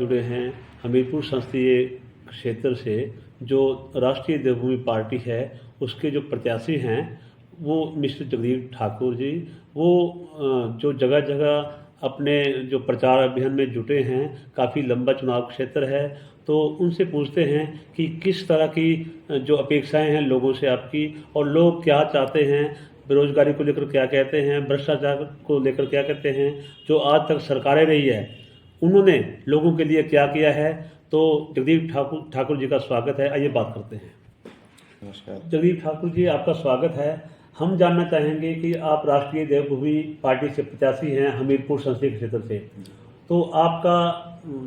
जुड़े हैं हमीरपुर संसदीय क्षेत्र से। जो राष्ट्रीय देवभूमि पार्टी है उसके जो प्रत्याशी हैं वो मिस्टर जगदीप ठाकुर जी, वो जो जगह जगह अपने जो प्रचार अभियान में जुटे हैं, काफ़ी लंबा चुनाव क्षेत्र है, तो उनसे पूछते हैं कि किस तरह की जो अपेक्षाएं हैं लोगों से आपकी, और लोग क्या चाहते हैं, बेरोजगारी को लेकर क्या कहते हैं, भ्रष्टाचार को लेकर क्या कहते हैं, जो आज तक सरकारें रही है उन्होंने लोगों के लिए क्या किया है। तो जगदीप ठाकुर जी का स्वागत है, आइए बात करते हैं। नमस्कार। जगदीप ठाकुर जी, आपका स्वागत है। हम जानना चाहेंगे कि आप राष्ट्रीय देवभूमि पार्टी से प्रत्याशी हैं हमीरपुर संसदीय क्षेत्र से, तो आपका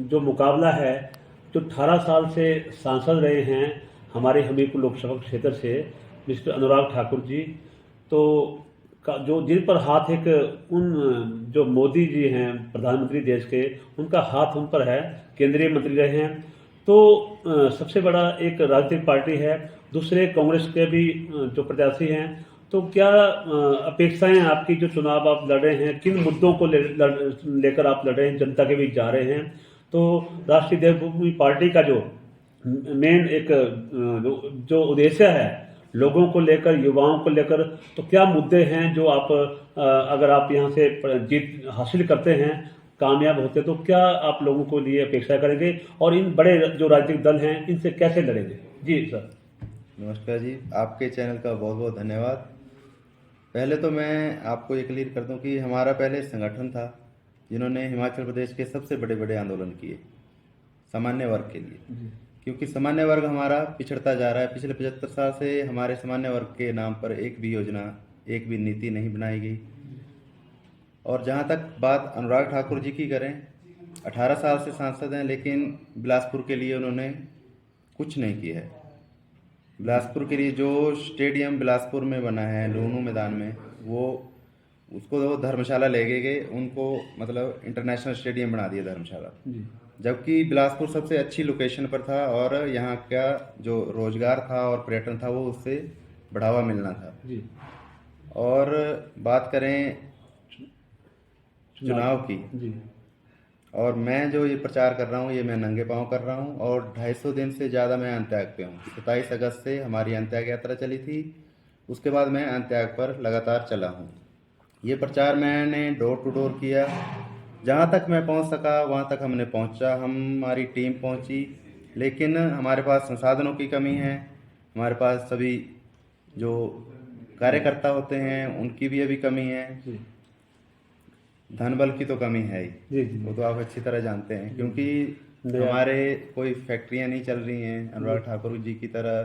जो मुकाबला है, जो 18 साल से सांसद रहे हैं हमारे हमीरपुर लोकसभा क्षेत्र से, मिस्टर अनुराग ठाकुर जी, तो जो जिन पर हाथ एक उन जो मोदी जी हैं प्रधानमंत्री देश के, उनका हाथ उन पर है, केंद्रीय मंत्री रहे हैं, तो सबसे बड़ा एक राजनीतिक पार्टी है, दूसरे कांग्रेस के भी जो प्रत्याशी हैं, तो क्या अपेक्षाएं आपकी, जो चुनाव आप लड़ रहे हैं, किन मुद्दों को लेकर आप लड़ रहे हैं, जनता के बीच जा रहे हैं। तो राष्ट्रीय देवभूमि पार्टी का जो मेन एक जो उद्देश्य है लोगों को लेकर, युवाओं को लेकर, तो क्या मुद्दे हैं जो आप अगर आप यहाँ से जीत हासिल करते हैं, कामयाब होते, तो क्या आप लोगों को लिए अपेक्षा करेंगे और इन बड़े जो राजनीतिक दल हैं इनसे कैसे लड़ेंगे? जी सर। नमस्कार जी, आपके चैनल का बहुत बहुत धन्यवाद। पहले तो मैं आपको ये क्लियर कर दूं कि हमारा पहले संगठन था जिन्होंने हिमाचल प्रदेश के सबसे बड़े बड़े आंदोलन किए सामान्य वर्ग के लिए, क्योंकि सामान्य वर्ग हमारा पिछड़ता जा रहा है। पिछले 75 साल से हमारे सामान्य वर्ग के नाम पर एक भी योजना, एक भी नीति नहीं बनाई गई। और जहाँ तक बात अनुराग ठाकुर जी की करें, 18 साल से सांसद हैं, लेकिन बिलासपुर के लिए उन्होंने कुछ नहीं किया है। बिलासपुर के लिए जो स्टेडियम बिलासपुर में बना है लूनू मैदान में, वो उसको धर्मशाला ले गए, उनको मतलब इंटरनेशनल स्टेडियम बना दिया धर्मशाला, जबकि बिलासपुर सबसे अच्छी लोकेशन पर था और यहाँ का जो रोजगार था और पर्यटन था वो उससे बढ़ावा मिलना था जी। और बात करें चुनाव की जी। और मैं जो ये प्रचार कर रहा हूँ ये मैं नंगे पांव कर रहा हूँ और 250 दिन से ज़्यादा मैं अंत्याग पे हूँ। 27 अगस्त से हमारी अंत्याग यात्रा चली थी, उसके बाद मैं अंत्याग पर लगातार चला हूँ। ये प्रचार मैंने डोर टू डोर किया, जहाँ तक मैं पहुँच सका वहाँ तक हमने पहुँचा, हमारी टीम पहुँची, लेकिन हमारे पास संसाधनों की कमी है, हमारे पास सभी जो कार्यकर्ता होते हैं उनकी भी अभी कमी है, धन बल की तो कमी है ही, वो तो आप अच्छी तरह जानते हैं, क्योंकि हमारे कोई फैक्ट्रियां नहीं चल रही हैं अनुराग ठाकुर जी की तरह,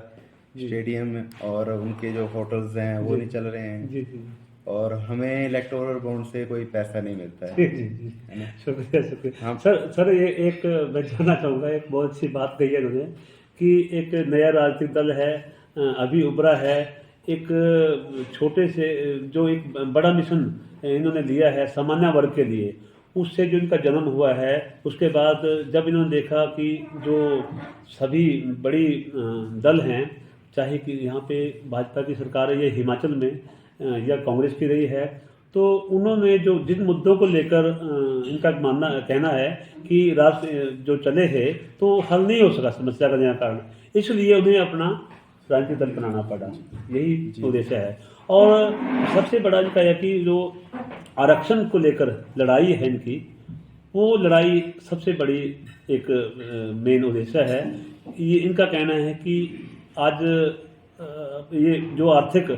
स्टेडियम और उनके जो होटल्स हैं वो नहीं चल रहे हैं, और हमें इलेक्टोरल बॉन्ड से कोई पैसा नहीं मिलता है। शुक्रिया शुक्रिया। सर ये एक मैं जानना चाहूँगा, एक बहुत अच्छी बात कही है उन्होंने कि एक नया राजनीतिक दल है, अभी उभरा है, एक छोटे से जो एक बड़ा मिशन इन्होंने लिया है सामान्य वर्ग के लिए, उससे जो इनका जन्म हुआ है, उसके बाद जब इन्होंने देखा कि जो सभी बड़ी दल हैं, चाहे कि यहाँ पे भाजपा की सरकार है या हिमाचल में या कांग्रेस की रही है, तो उन्होंने जो जिन मुद्दों को लेकर इनका कहना है कि राष्ट्र जो चले हैं तो हल नहीं हो सका समस्या का निराकरण, इसलिए उन्हें अपना राजनीतिक दल बनाना पड़ा, यही उद्देश्य है। और सबसे बड़ा इनका है कि जो आरक्षण को लेकर लड़ाई है इनकी, वो लड़ाई सबसे बड़ी एक मेन उद्देश्य है। ये इनका कहना है कि आज ये जो आर्थिक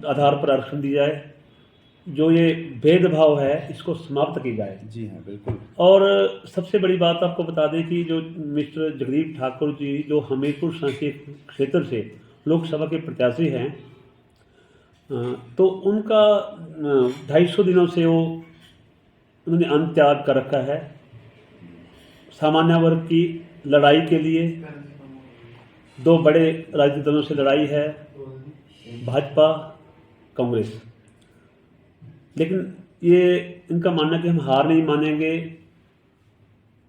आधार पर आरक्षण दिया जाए, जो ये भेदभाव है इसको समाप्त की जाए। जी हाँ, बिल्कुल। और सबसे बड़ी बात आपको बता दें कि जो मिस्टर जगदीप ठाकुर जी जो हमीरपुर संसदीय क्षेत्र से लोकसभा के प्रत्याशी हैं, तो उनका 250 दिनों से वो उन्होंने अन्न त्याग कर रखा है सामान्य वर्ग की लड़ाई के लिए। दो बड़े राजनीतिक दलों से लड़ाई है, भाजपा कांग्रेस, लेकिन ये इनका मानना कि हम हार नहीं मानेंगे,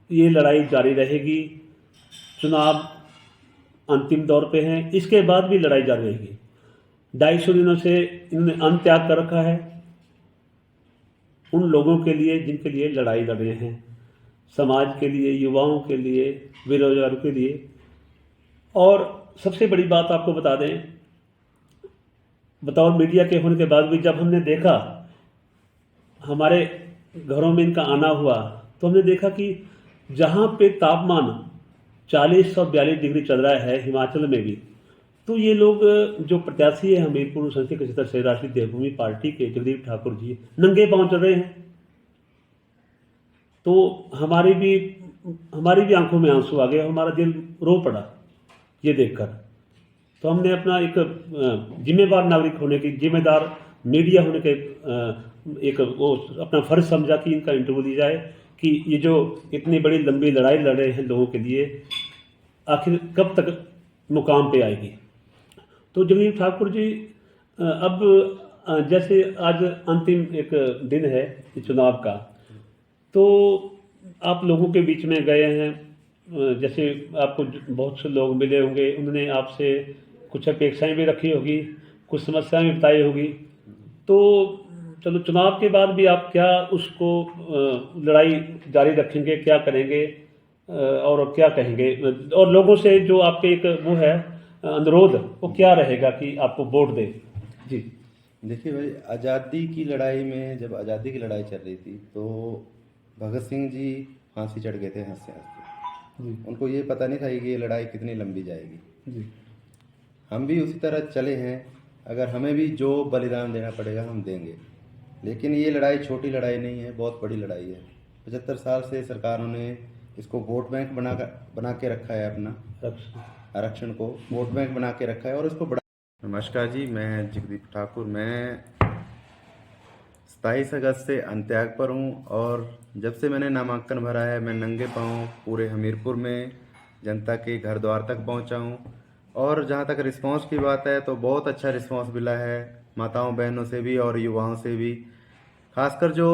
ये लड़ाई जारी रहेगी, चुनाव अंतिम दौर पे हैं, इसके बाद भी लड़ाई जारी रहेगी। 250 दिनों से इन्होंने अन्न त्याग कर रखा है उन लोगों के लिए जिनके लिए लड़ाई लड़ रहे हैं। समाज के लिए, युवाओं के लिए, बेरोजगारों के लिए। और सबसे बड़ी बात आपको बता दें, बतौर मीडिया के होने के बाद भी जब हमने देखा, हमारे घरों में इनका आना हुआ, तो हमने देखा कि जहाँ पे तापमान 40 और 42 डिग्री चल रहा है हिमाचल में भी, तो ये लोग जो प्रत्याशी है हमीरपुर संसदीय क्षेत्र से राष्ट्रीय देवभूमि पार्टी के जगदीप ठाकुर जी नंगे पांव चल रहे हैं। तो हमारी भी आंखों में आंसू आ गए, हमारा दिल रो पड़ा ये देखकर। तो हमने अपना एक जिम्मेदार नागरिक होने की, जिम्मेदार मीडिया होने के एक वो अपना फर्ज समझा कि इनका इंटरव्यू दी जाए कि ये जो इतनी बड़ी लंबी लड़ाई लड़ रहे हैं लोगों के लिए, आखिर कब तक मुकाम पे आएगी। तो जगदीप ठाकुर जी अब जैसे आज अंतिम एक दिन है चुनाव का, तो आप लोगों के बीच में गए हैं, जैसे आपको बहुत से लोग मिले होंगे, उन्होंने आपसे कुछ अपेक्षाएं भी रखी होगी, कुछ समस्याएं भी बताई होगी। तो चलो, चुनाव के बाद भी आप क्या उसको लड़ाई जारी रखेंगे, क्या करेंगे और क्या कहेंगे, और लोगों से जो आपके एक वो है अनुरोध, वो क्या रहेगा कि आपको वोट दें? जी देखिए भाई, आज़ादी की लड़ाई में जब आज़ादी की लड़ाई चल रही थी तो भगत सिंह जी फांसी चढ़ गए थे हंसते हंसते। जी उनको ये पता नहीं था कि ये लड़ाई कितनी लंबी जाएगी। जी हम भी उसी तरह चले हैं, अगर हमें भी जो बलिदान देना पड़ेगा हम देंगे। लेकिन ये लड़ाई छोटी लड़ाई नहीं है, बहुत बड़ी लड़ाई है। 75 साल से सरकारों ने इसको वोट बैंक बना के रखा है, अपना आरक्षण को वोट बैंक बना के रखा है और इसको बड़ा। नमस्कार जी, मैं जगदीप ठाकुर। मैं 27 अगस्त से अंत्याग पर हूँ और जब से मैंने नामांकन भरा है मैं नंगे पाँव पूरे हमीरपुर में जनता के घर द्वार तक पहुँचा हूँ। और जहाँ तक रिस्पांस की बात है तो बहुत अच्छा रिस्पांस मिला है, माताओं बहनों से भी और युवाओं से भी। खासकर जो